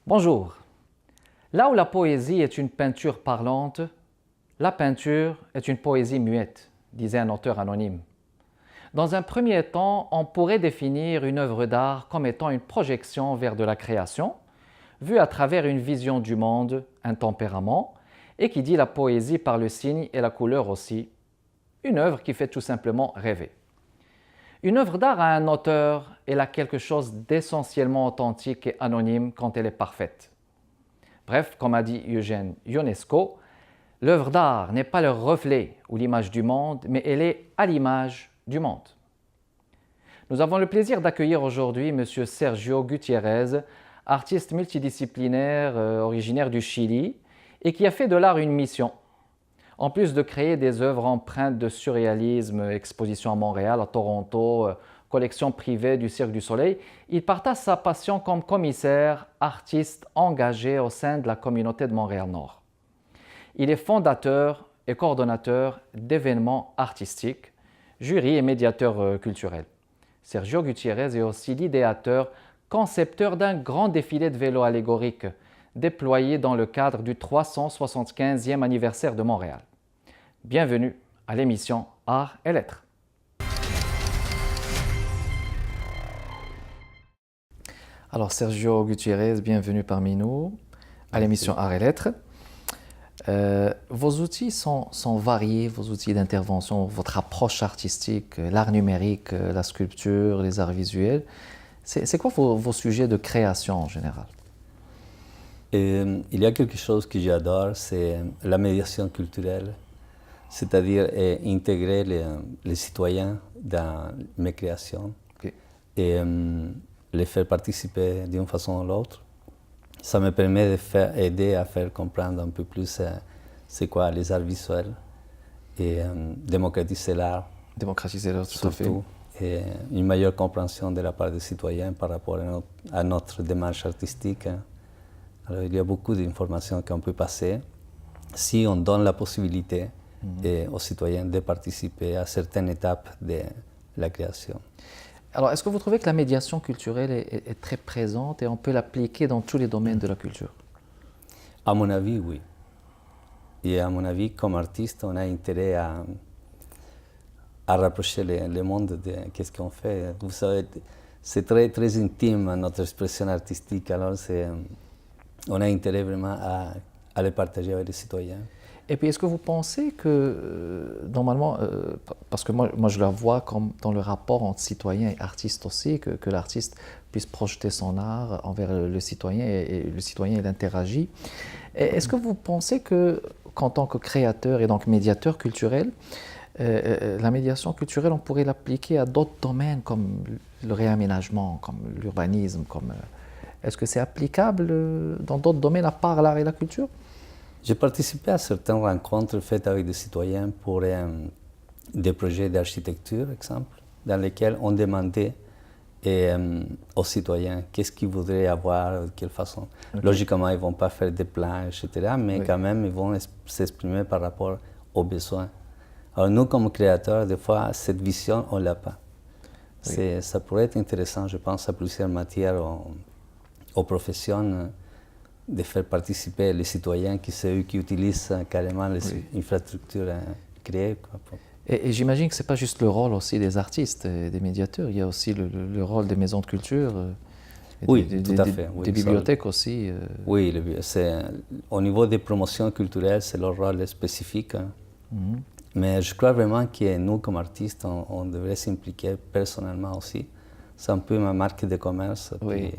Bonjour. Là où la poésie est une peinture parlante, la peinture est une poésie muette, disait un auteur anonyme. Dans un premier temps, on pourrait définir une œuvre d'art comme étant une projection vers de la création, vue à travers une vision du monde, un tempérament, et qui dit la poésie par le signe et la couleur aussi, une œuvre qui fait tout simplement rêver. Une œuvre d'art à un auteur, elle a quelque chose d'essentiellement authentique et anonyme quand elle est parfaite. Bref, comme a dit Eugène Ionesco, l'œuvre d'art n'est pas le reflet ou l'image du monde, mais elle est à l'image du monde. Nous avons le plaisir d'accueillir aujourd'hui M. Sergio Gutiérrez, artiste multidisciplinaire originaire du Chili et qui a fait de l'art une mission. En plus de créer des œuvres empreintes de surréalisme, expositions à Montréal, à Toronto, collection privée du Cirque du Soleil, il partage sa passion comme commissaire, artiste engagé au sein de la communauté de Montréal-Nord. Il est fondateur et coordonnateur d'événements artistiques, jury et médiateur culturel. Sergio Gutiérrez est aussi l'idéateur, concepteur d'un grand défilé de vélos allégoriques déployé dans le cadre du 375e anniversaire de Montréal. Bienvenue à l'émission Art et Lettres. Alors Sergio Gutiérrez, bienvenue parmi nous à l'émission Art et Lettres. Vos outils sont variés, vos outils d'intervention, votre approche artistique, l'art numérique, la sculpture, les arts visuels. C'est quoi vos sujets de création en général? Il y a quelque chose que j'adore, c'est la médiation culturelle, c'est-à-dire intégrer les citoyens dans mes créations et les faire participer d'une façon ou l'autre. Ça me permet d'aider à faire comprendre un peu plus c'est quoi les arts visuels et démocratiser l'art. Démocratiser l'art, tout à fait. Et une meilleure compréhension de la part des citoyens par rapport à notre démarche artistique. Alors, il y a beaucoup d'informations qu'on peut passer si on donne la possibilité aux citoyens de participer à certaines étapes de la création. Alors, est-ce que vous trouvez que la médiation culturelle est très présente et on peut l'appliquer dans tous les domaines de la culture? À mon avis, oui. Et à mon avis, comme artiste, on a intérêt à rapprocher le monde de ce qu'on fait. Vous savez, c'est très, très intime notre expression artistique, alors on a intérêt vraiment à le partager avec les citoyens. Et puis, est-ce que vous pensez que, normalement, parce que moi je la vois comme dans le rapport entre citoyen et artiste aussi, que l'artiste puisse projeter son art envers le citoyen et le citoyen il interagit. Est-ce que vous pensez qu'en tant que créateur et donc médiateur culturel, la médiation culturelle, on pourrait l'appliquer à d'autres domaines comme le réaménagement, comme l'urbanisme, Est-ce que c'est applicable dans d'autres domaines à part l'art et la culture? J'ai participé à certaines rencontres faites avec des citoyens pour des projets d'architecture, exemple, dans lesquels on demandait aux citoyens qu'est-ce qu'ils voudraient avoir, de quelle façon. Okay. Logiquement, ils ne vont pas faire des plans, etc., mais quand même, ils vont s'exprimer par rapport aux besoins. Alors nous, comme créateurs, des fois, cette vision, on ne l'a pas. Oui. Ça pourrait être intéressant, je pense, à plusieurs matières aux professions, de faire participer les citoyens qui c'est eux qui utilisent carrément les infrastructures créées. Et j'imagine que ce n'est pas juste le rôle aussi des artistes et des médiateurs, il y a aussi le rôle des maisons de culture, tout à fait. Des bibliothèques aussi. Oui, au niveau des promotions culturelles, c'est leur rôle spécifique. Mais je crois vraiment que nous, comme artistes, on devrait s'impliquer personnellement aussi. C'est un peu ma marque de commerce. Oui.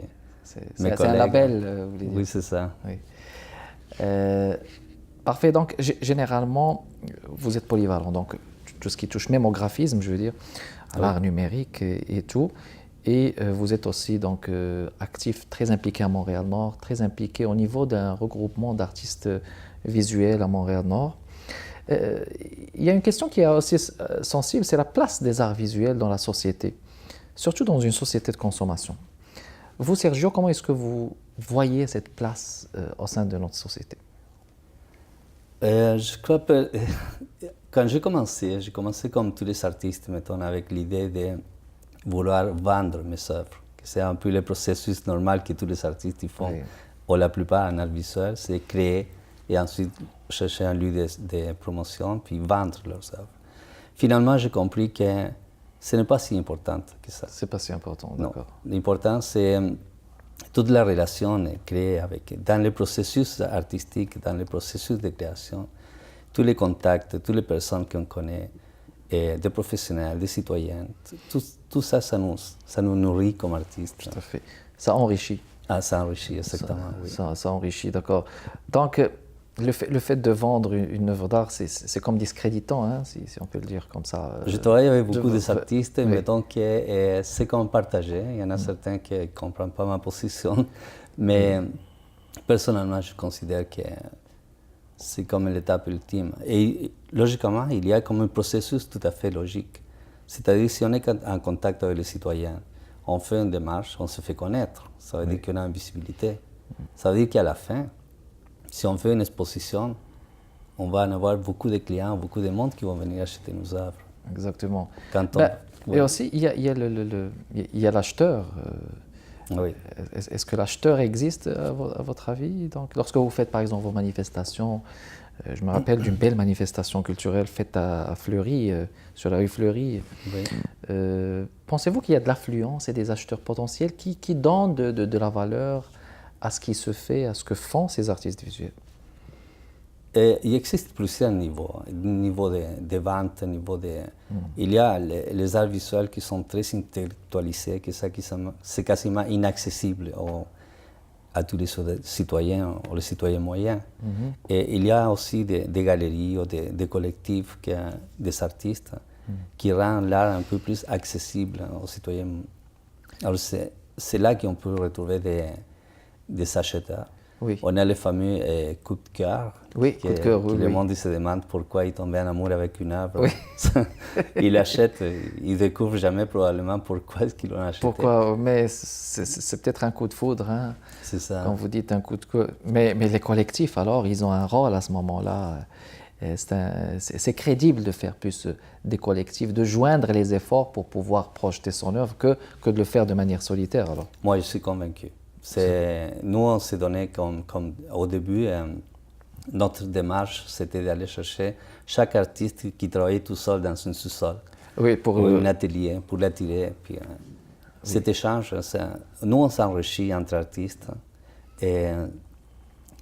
C'est un label, vous voulez dire. Oui, c'est ça. Oui. Parfait. Donc, généralement, vous êtes polyvalent. Donc, tout ce qui touche même au graphisme, je veux dire, à l'art numérique et tout. Et vous êtes aussi donc actif, très impliqué à Montréal-Nord, très impliqué au niveau d'un regroupement d'artistes visuels à Montréal-Nord. Il y a une question qui est aussi sensible, c'est la place des arts visuels dans la société, surtout dans une société de consommation. Vous, Sergio, comment est-ce que vous voyez cette place au sein de notre société? Je crois que quand j'ai commencé comme tous les artistes, mettons, avec l'idée de vouloir vendre mes œuvres. C'est un peu le processus normal que tous les artistes font. ou la plupart en art visuel, c'est créer et ensuite chercher un lieu de promotion, puis vendre leurs œuvres. Finalement, j'ai compris que ce n'est pas si important que ça. C'est pas si important, Non. d'accord. L'important, c'est toute la relation créée dans le processus artistique, dans le processus de création, tous les contacts, toutes les personnes qu'on connaît, et des professionnels, des citoyens, tout ça, ça nous nourrit comme artistes. Tout à fait. Ça enrichit. Ah, ça enrichit, exactement, oui. Ça enrichit, d'accord. Donc, le fait de vendre une œuvre d'art, c'est comme discréditant, hein, si on peut le dire comme ça. Je travaille avec beaucoup d'artistes, oui. mettons que c'est comme partagé. Il y en a certains qui ne comprennent pas ma position, mais personnellement, je considère que c'est comme l'étape ultime. Et logiquement, il y a comme un processus tout à fait logique. C'est-à-dire, si on est en contact avec les citoyens, on fait une démarche, on se fait connaître. Ça veut dire qu'on a une visibilité. Ça veut dire qu'à la fin, si on fait une exposition, on va en avoir beaucoup de clients, beaucoup de monde qui vont venir acheter nos œuvres. Exactement. Oui. Et aussi, il y a l'acheteur. Oui. Est-ce que l'acheteur existe à votre avis? Donc, lorsque vous faites par exemple vos manifestations, je me rappelle d'une belle manifestation culturelle faite à Fleury, sur la rue Fleury. Oui. Pensez-vous qu'il y a de l'affluence et des acheteurs potentiels qui donnent de la valeur à ce qui se fait, à ce que font ces artistes visuels? Et il existe plusieurs niveaux, niveau de vente, Il y a les arts visuels qui sont très intellectualisés, que c'est quasiment inaccessible à tous les citoyens ou les citoyens moyens. Et il y a aussi des galeries ou des collectifs, des artistes, qui rendent l'art un peu plus accessible aux citoyens. Alors c'est là qu'on peut retrouver des acheteurs. Oui. On a les fameux coups de cœur. Oui, coups de cœur, oui. Le monde se demande pourquoi il tombe en amour avec une œuvre. Oui. Il achète, il découvre jamais probablement pourquoi est-ce qu'il l'a acheté. Pourquoi? Mais c'est peut-être un coup de foudre, hein, c'est ça. quand vous dites un coup de cœur. Mais les collectifs, alors, ils ont un rôle à ce moment-là. C'est crédible de faire plus des collectifs, de joindre les efforts pour pouvoir projeter son œuvre que de le faire de manière solitaire. Alors. Moi, je suis convaincu. Nous, on s'est donné comme au début, notre démarche, c'était d'aller chercher chaque artiste qui travaillait tout seul dans une sous-sol, oui, pour un atelier, pour l'attirer. Puis, cet échange, nous, on s'enrichit entre artistes et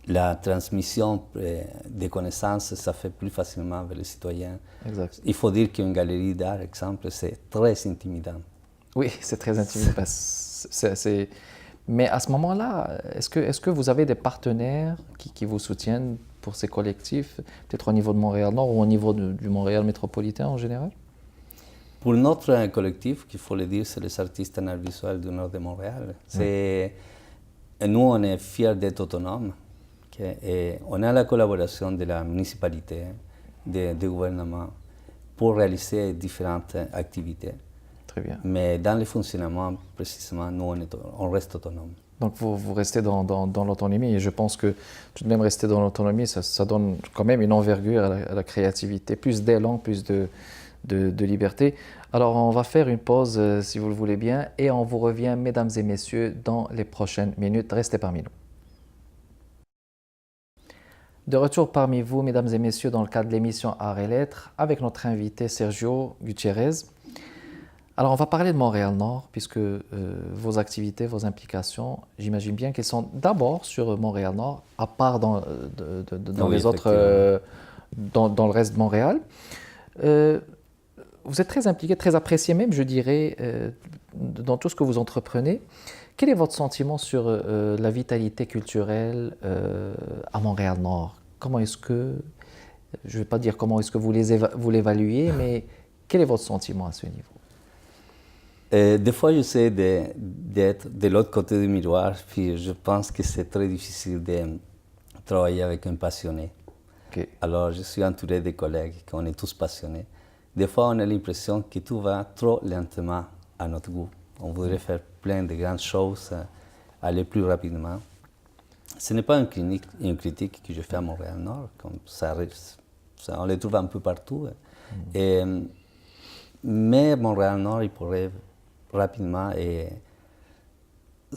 la transmission des connaissances, ça fait plus facilement vers les citoyens. Exact. Il faut dire qu'une galerie d'art, exemple, c'est très intimidant. Oui, c'est très intimidant. Mais à ce moment-là, est-ce que vous avez des partenaires qui vous soutiennent pour ces collectifs, peut-être au niveau de Montréal-Nord ou au niveau du Montréal métropolitain en général? Pour notre collectif, qu'il faut le dire, c'est les artistes en art visuel du nord de Montréal. Nous, on est fiers d'être autonomes. Et on a la collaboration de la municipalité, du gouvernement, pour réaliser différentes activités. Très bien. Mais dans le fonctionnement, précisément, nous, on reste autonome. Donc vous restez dans l'autonomie, et je pense que tout de même rester dans l'autonomie, ça donne quand même une envergure à la créativité, plus d'élan, plus de liberté. Alors on va faire une pause, si vous le voulez bien, et on vous revient, mesdames et messieurs, dans les prochaines minutes. Restez parmi nous. De retour parmi vous, mesdames et messieurs, dans le cadre de l'émission Arts et Lettres, avec notre invité Sergio Gutiérrez. Alors, on va parler de Montréal-Nord, puisque vos activités, vos implications, j'imagine bien qu'elles sont d'abord sur Montréal-Nord, à part dans les autres, dans le reste de Montréal. Vous êtes très impliqué, très apprécié même, je dirais, dans tout ce que vous entreprenez. Quel est votre sentiment sur la vitalité culturelle à Montréal-Nord? Comment est-ce que, je ne vais pas dire comment est-ce que vous l'évaluez, mais quel est votre sentiment à ce niveau? Des fois, j'essaie d'être de l'autre côté du miroir, puis je pense que c'est très difficile de travailler avec un passionné. Okay. Alors, je suis entouré de collègues, qu'on est tous passionnés. Des fois, on a l'impression que tout va trop lentement à notre goût. On voudrait faire plein de grandes choses, aller plus rapidement. Ce n'est pas une critique que je fais à Montréal-Nord, comme ça, on les trouve un peu partout. Mais Montréal-Nord, il pourrait rapidement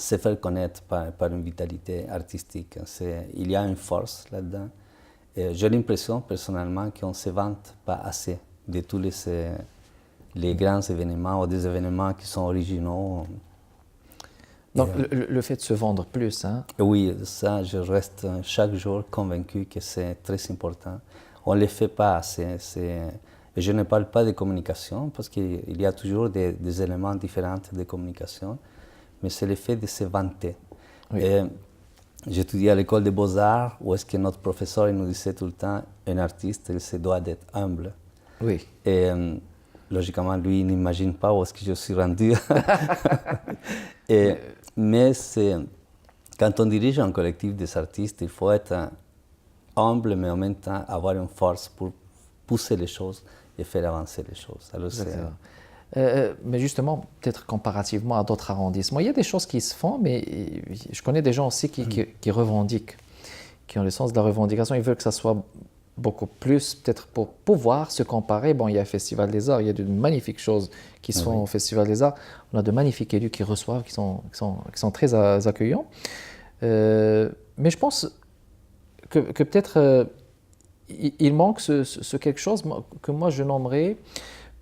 se faire connaître par une vitalité artistique. Il y a une force là-dedans. J'ai l'impression personnellement qu'on ne se vante pas assez de tous les grands événements ou des événements qui sont originaux. Donc le fait de se vendre plus, hein? Oui, ça, je reste chaque jour convaincu que c'est très important. On ne le fait pas assez. Et je ne parle pas de communication parce qu'il y a toujours des éléments différents de communication, mais c'est le fait de se vanter. Oui. J'étudiais à l'école des beaux-arts où est-ce que notre professeur il nous disait tout le temps un artiste il se doit d'être humble. Oui. Et logiquement, lui, il n'imagine pas où est-ce que je suis rendu. Mais quand on dirige un collectif des artistes, il faut être humble, mais en même temps avoir une force pour pousser les choses et faire avancer les choses. Alors, mais justement, peut-être comparativement à d'autres arrondissements, il y a des choses qui se font, mais je connais des gens aussi qui revendiquent, qui ont le sens de la revendication. Ils veulent que ça soit beaucoup plus, peut-être pour pouvoir se comparer. Bon, il y a le Festival des Arts, il y a de magnifiques choses qui se font au Festival des Arts. On a de magnifiques élus qui reçoivent, qui sont très accueillants. Mais je pense que peut-être il manque ce quelque chose que moi je nommerais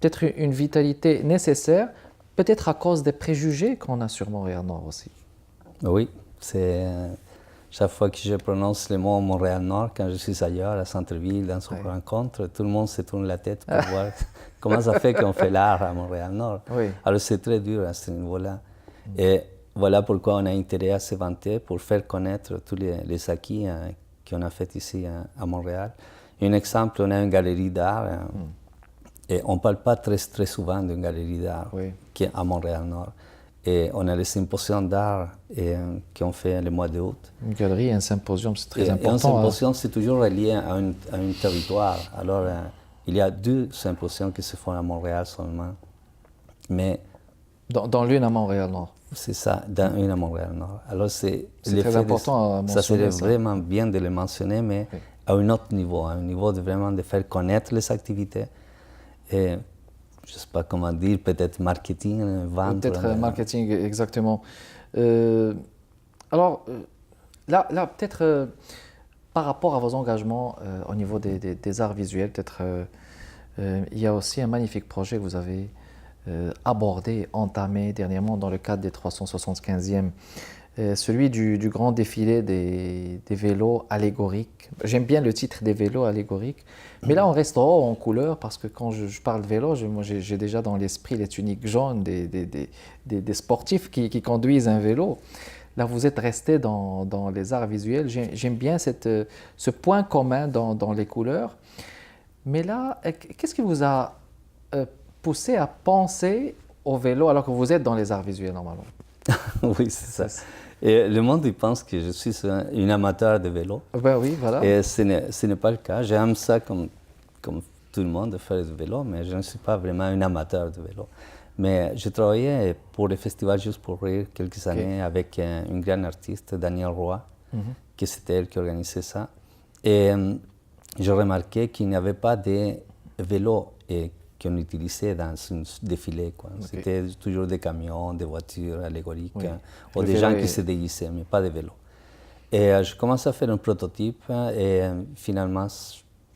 peut-être une vitalité nécessaire, peut-être à cause des préjugés qu'on a sur Montréal-Nord aussi. Oui, c'est chaque fois que je prononce le mot Montréal-Nord, quand je suis ailleurs, à centre-ville, dans une rencontre, tout le monde se tourne la tête pour voir comment ça fait qu'on fait l'art à Montréal-Nord. Oui. Alors c'est très dur à ce niveau-là. Et voilà pourquoi on a intérêt à se vanter, pour faire connaître tous les acquis qu'on a fait ici à Montréal. Un exemple, on a une galerie d'art. Et on ne parle pas très souvent d'une galerie d'art qui est à Montréal-Nord. Et on a les symposiums d'art qu'on fait le mois d'août. Une galerie, un symposium, c'est très important. Un symposium, c'est toujours relié à un territoire. Alors, il y a 2 symposiums qui se font à Montréal seulement. Mais dans l'une à Montréal-Nord. C'est ça, dans une à Montréal-Nord. Alors, c'est très important à mentionner. Ça serait vraiment bien de le mentionner, mais à un autre niveau, à un niveau de vraiment de faire connaître les activités. Et je ne sais pas comment dire, peut-être marketing, vente. Peut-être marketing, exactement. Alors, là peut-être par rapport à vos engagements au niveau des arts visuels, peut-être il y a aussi un magnifique projet que vous avez abordé, entamé dernièrement dans le cadre des 375e, celui du grand défilé des vélos allégoriques. J'aime bien le titre des vélos allégoriques, mais là on restera en couleur parce que quand je parle de vélo, moi j'ai déjà dans l'esprit les tuniques jaunes des sportifs qui conduisent un vélo. Là vous êtes resté dans les arts visuels. J'aime bien ce point commun dans les couleurs. Mais là, qu'est-ce qui vous a poussé à penser au vélo alors que vous êtes dans les arts visuels normalement? Oui, c'est ça. Et le monde il pense que je suis un amateur de vélo. Ben oui, voilà. Et ce n'est pas le cas. J'aime ça comme tout le monde de faire du vélo, mais je ne suis pas vraiment un amateur de vélo. Mais je travaillais pour le festival Juste pour rire quelques années avec une grande artiste, Danielle Roy, que c'était elle qui organisait ça. Et j'ai remarqué qu'il n'y avait pas de vélos qu'on utilisait dans un défilé. C'était toujours des camions, des voitures allégoriques, ou des gens qui se déguisaient, mais pas de vélos. Et je commençais à faire un prototype et finalement,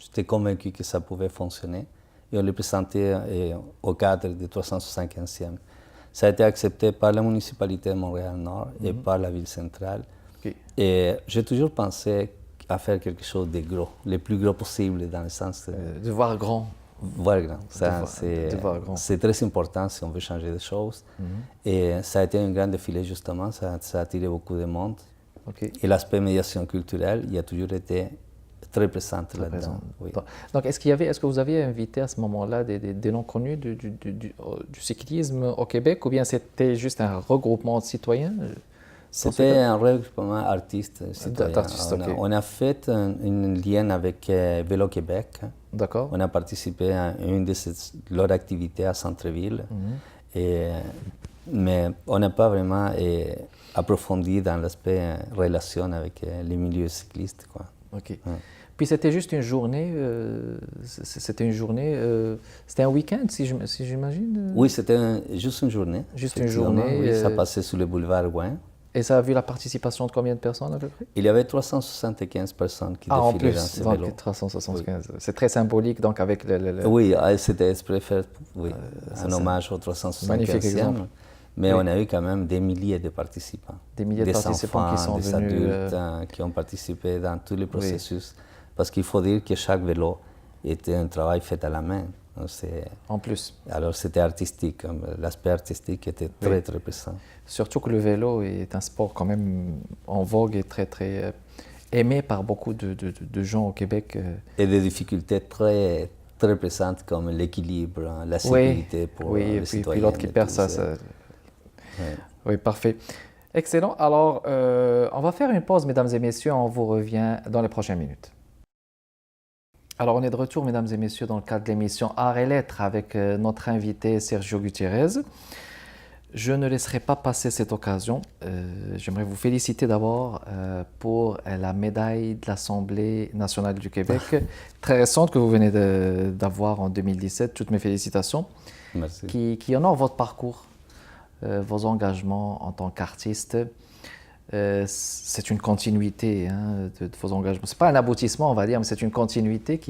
j'étais convaincu que ça pouvait fonctionner. Et on le présentait au cadre du 375e. Ça a été accepté par la municipalité de Montréal-Nord et par la ville centrale. Et j'ai toujours pensé à faire quelque chose de gros, le plus gros possible, dans le sens de voir grand. Voir grand, c'est très important si on veut changer des choses. Et ça a été un grand défilé justement, ça a attiré beaucoup de monde. Et l'aspect médiation culturelle, il a toujours été très présent là-dedans. Oui. Donc est-ce que vous aviez invité à ce moment-là des noms connus du cyclisme au Québec, ou bien c'était juste un regroupement de citoyens? C'était un regroupement artiste-citoyen. On a fait un lien avec Vélo Québec. D'accord. On a participé à une de leurs activités à Centre-Ville, mais on n'a pas vraiment approfondi dans l'aspect relation avec les milieux cyclistes. Ok. Puis c'était juste une journée, c'était un week-end si j'imagine? Oui, c'était juste une journée. Juste une journée. Oui, ça passait sur le boulevard Gouin. Et ça a vu la participation de combien de personnes à peu près? Il y avait 375 personnes qui En défilaient plus, dans ces donc vélos. 375. Oui. C'est très symbolique, donc avec Oui, c'était exprès fait, oui, un ça, hommage au magnifique 375e. exemple. Mais Oui. on a eu quand même des milliers de participants. Des milliers de participants enfants, qui sont des venus. adultes qui ont participé dans tous les processus. Parce qu'il faut dire que chaque vélo était un travail fait à la main. Donc, en plus. alors c'était artistique, l'aspect artistique était très très présent. Surtout que le vélo est un sport quand même en vogue et très très aimé par beaucoup de gens au Québec. Et des difficultés très très présentes comme l'équilibre, la sécurité pour les citoyens. Oui, puis l'autre qui perd ça. Ouais. Oui, parfait. Excellent. Alors, on va faire une pause, mesdames et messieurs. On vous revient dans les prochaines minutes. Alors, on est de retour, mesdames et messieurs, dans le cadre de l'émission Arts et Lettres avec notre invité Sergio Gutiérrez. Je ne laisserai pas passer cette occasion. J'aimerais vous féliciter d'abord pour la médaille de l'Assemblée nationale du Québec, très récente que vous venez d'avoir en 2017. Toutes mes félicitations. Merci. Qui honore votre parcours, vos engagements en tant qu'artiste. C'est une continuité de vos engagements. Ce n'est pas un aboutissement, on va dire, mais c'est une continuité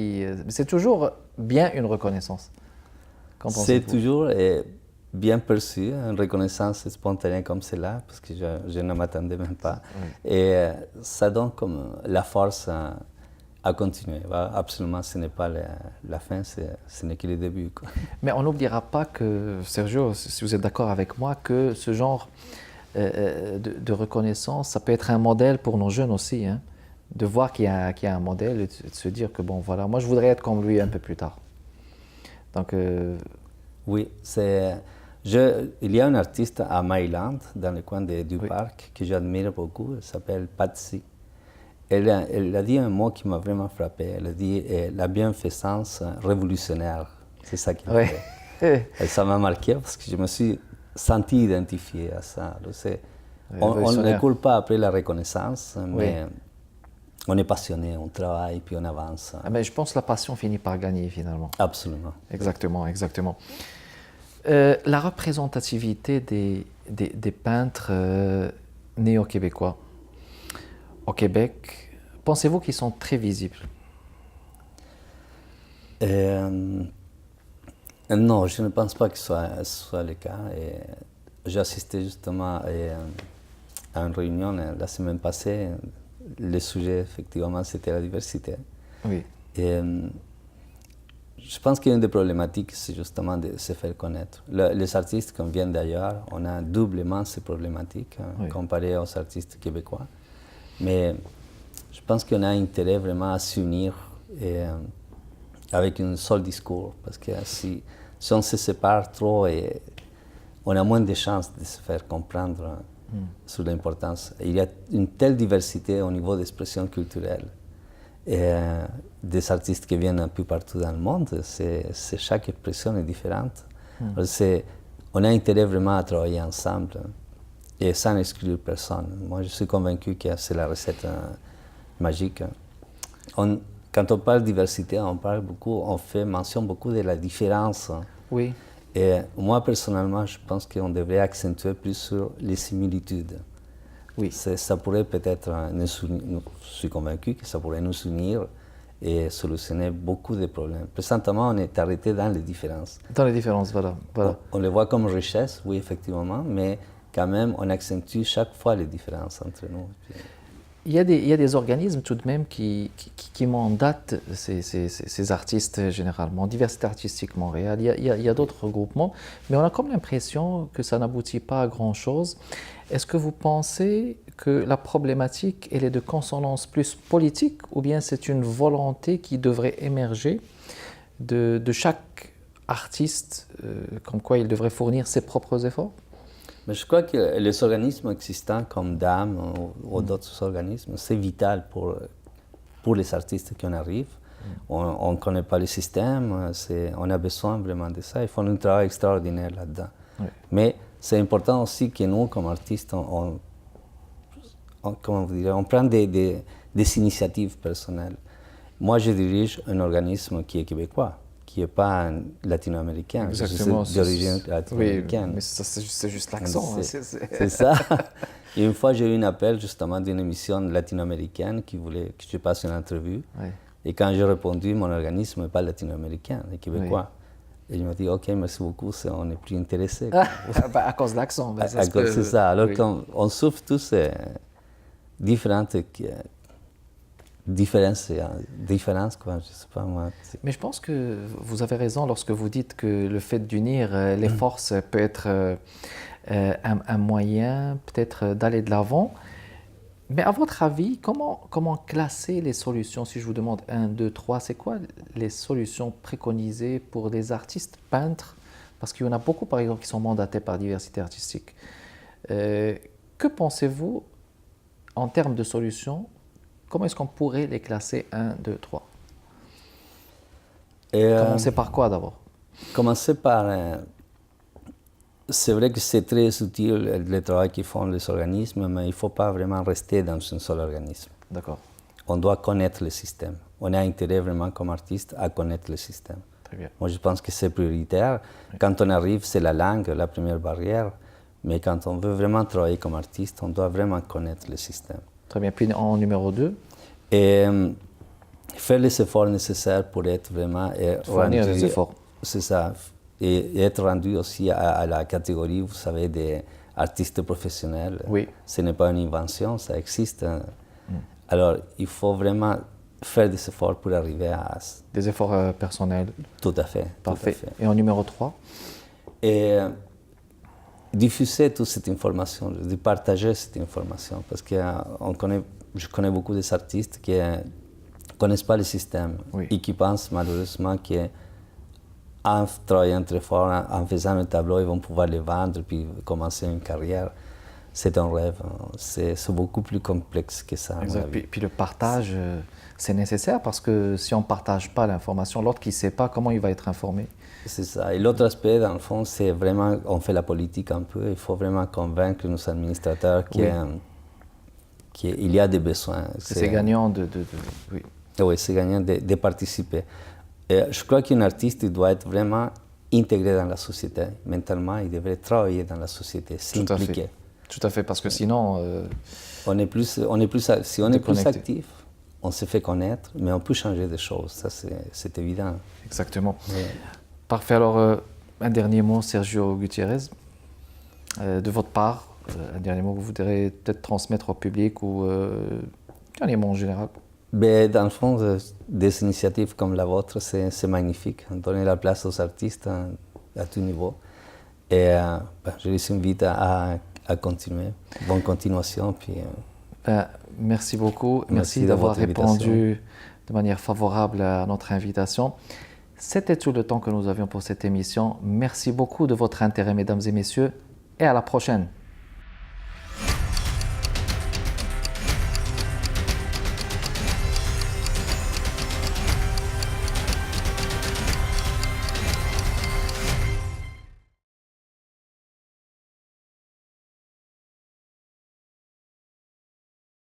c'est toujours bien une reconnaissance. C'est toujours bien perçu, une reconnaissance spontanée comme cela, parce que je ne m'attendais même pas. Oui. Et ça donne comme la force à continuer. Absolument, ce n'est pas la fin, ce n'est que le début, quoi. Mais on n'oubliera pas que, Sergio, si vous êtes d'accord avec moi, que ce genre de reconnaissance, ça peut être un modèle pour nos jeunes aussi, hein, de voir qu'il y a un modèle et de se dire que bon, voilà, moi je voudrais être comme lui un peu plus tard. Donc, oui, il y a un artiste à Maryland, dans le coin du parc, que j'admire beaucoup, elle s'appelle Patsy. Elle a dit un mot qui m'a vraiment frappé, elle a dit la bienfaisance révolutionnaire, c'est ça qui m'a fait. Et ça m'a marqué parce que je me suis senti identifié à ça. On ne court pas après la reconnaissance, mais on est passionné, on travaille, puis on avance. Mais je pense que la passion finit par gagner finalement. Absolument. Exactement, exactement. La représentativité des peintres néo-québécois au Québec, pensez-vous qu'ils sont très visibles? Non, je ne pense pas que ce soit le cas. J'ai assisté justement à une réunion la semaine passée. Le sujet, effectivement, c'était la diversité. Oui. Et je pense qu'une des problématiques, c'est justement de se faire connaître. Les artistes qui viennent d'ailleurs, on a doublement ces problématiques comparé aux artistes québécois. Mais je pense qu'on a intérêt vraiment à s'unir avec un seul discours. Parce que si on se sépare trop, on a moins de chances de se faire comprendre sur l'importance. Il y a une telle diversité au niveau d'expression culturelle. Et des artistes qui viennent un peu partout dans le monde, chaque expression est différente. On a intérêt vraiment à travailler ensemble et sans exclure personne. Moi, je suis convaincu que c'est la recette magique. Quand on parle de diversité, on fait mention beaucoup de la différence. Oui. Et moi, personnellement, je pense qu'on devrait accentuer plus sur les similitudes. Oui. Ça pourrait peut-être je suis convaincu que ça pourrait nous unir et solutionner beaucoup de problèmes. Présentement, on est arrêté dans les différences. Dans les différences, voilà. On les voit comme richesse, oui, effectivement, mais quand même, on accentue chaque fois les différences entre nous. Il y a des organismes tout de même qui mandatent ces artistes généralement, Diversité Artistique Montréal. Il y a d'autres regroupements, mais on a comme l'impression que ça n'aboutit pas à grand-chose. Est-ce que vous pensez que la problématique elle est de consonance plus politique ou bien c'est une volonté qui devrait émerger de chaque artiste, comme quoi il devrait fournir ses propres efforts? Mais je crois que les organismes existants comme DAM ou d'autres organismes, c'est vital pour les artistes qui en arrivent. On ne connaît pas le système, on a besoin vraiment de ça. Ils font un travail extraordinaire là-dedans. Oui. Mais c'est important aussi que nous, comme artistes, on prend des initiatives personnelles. Moi, je dirige un organisme qui est québécois, qui n'est pas latino-américain. Exactement. Je suis d'origine Oui, latino-américaine. mais c'est juste l'accent. Hein, C'est ça. Et une fois, j'ai eu un appel justement d'une émission latino-américaine qui voulait que je passe une entrevue. Oui. Et quand j'ai répondu, mon organisme n'est pas latino-américain, il est québécois. Oui. Et il m'a dit, OK, merci beaucoup, on n'est plus intéressé. À cause de l'accent. Ben, C'est ça. Alors oui. qu'on souffre tous différentes différences, quoi, je sais pas moi. Mais je pense que vous avez raison lorsque vous dites que le fait d'unir les forces peut être un moyen peut-être d'aller de l'avant. Mais à votre avis, comment classer les solutions? Si je vous demande 1, 2, 3, c'est quoi les solutions préconisées pour les artistes peintres? Parce qu'il y en a beaucoup, par exemple, qui sont mandatés par diversité artistique. Que pensez-vous en termes de solutions? Comment est-ce qu'on pourrait les classer 1, 2, 3? Commencer par quoi d'abord? Commencer par... c'est vrai que c'est très utile le travail qu'ils font les organismes, mais il ne faut pas vraiment rester dans un seul organisme. D'accord. On doit connaître le système. On a intérêt vraiment comme artiste à connaître le système. Très bien. Moi, je pense que c'est prioritaire. Oui. Quand on arrive, c'est la langue, la première barrière. Mais quand on veut vraiment travailler comme artiste, on doit vraiment connaître le système. Très bien. Puis en numéro 2? Et faire les efforts nécessaires pour être vraiment... Fournir les efforts. C'est ça. Et être rendu aussi à la catégorie, vous savez, des artistes professionnels. Oui. Ce n'est pas une invention, ça existe. Alors, il faut vraiment faire des efforts pour arriver à... Des efforts personnels. Tout à fait. Parfait. Tout à fait. Et en numéro 3? Et diffuser toute cette information, de partager cette information, parce que je connais beaucoup d'artistes qui ne connaissent pas le système, oui, et qui pensent malheureusement qu'en travaillant très fort, en faisant un tableau, ils vont pouvoir les vendre puis commencer une carrière. C'est un rêve, c'est beaucoup plus complexe que ça. Exact. Puis le partage, c'est nécessaire parce que si on ne partage pas l'information, l'autre qui ne sait pas, comment il va être informé? C'est ça. Et l'autre aspect, dans le fond, c'est vraiment, on fait la politique un peu, il faut vraiment convaincre nos administrateurs qu'il y a des besoins. C'est gagnant oui. Oui, c'est gagnant de participer. Et je crois qu'un artiste doit être vraiment intégré dans la société. Mentalement, il devrait travailler dans la société, s'impliquer. Tout à fait, parce que sinon... si on est plus actif, on se fait connaître, mais on peut changer des choses, ça c'est évident. Exactement. Oui. Parfait, alors un dernier mot, Sergio Gutiérrez, de votre part, un dernier mot que vous voudrez peut-être transmettre au public ou un dernier mot en général. Mais dans le fond, des initiatives comme la vôtre, c'est magnifique, donner la place aux artistes à tout niveau. Et je les invite à continuer. Bonne continuation. Puis, merci beaucoup. Merci d'avoir répondu de manière favorable à notre invitation. C'était tout le temps que nous avions pour cette émission. Merci beaucoup de votre intérêt, mesdames et messieurs, et à la prochaine.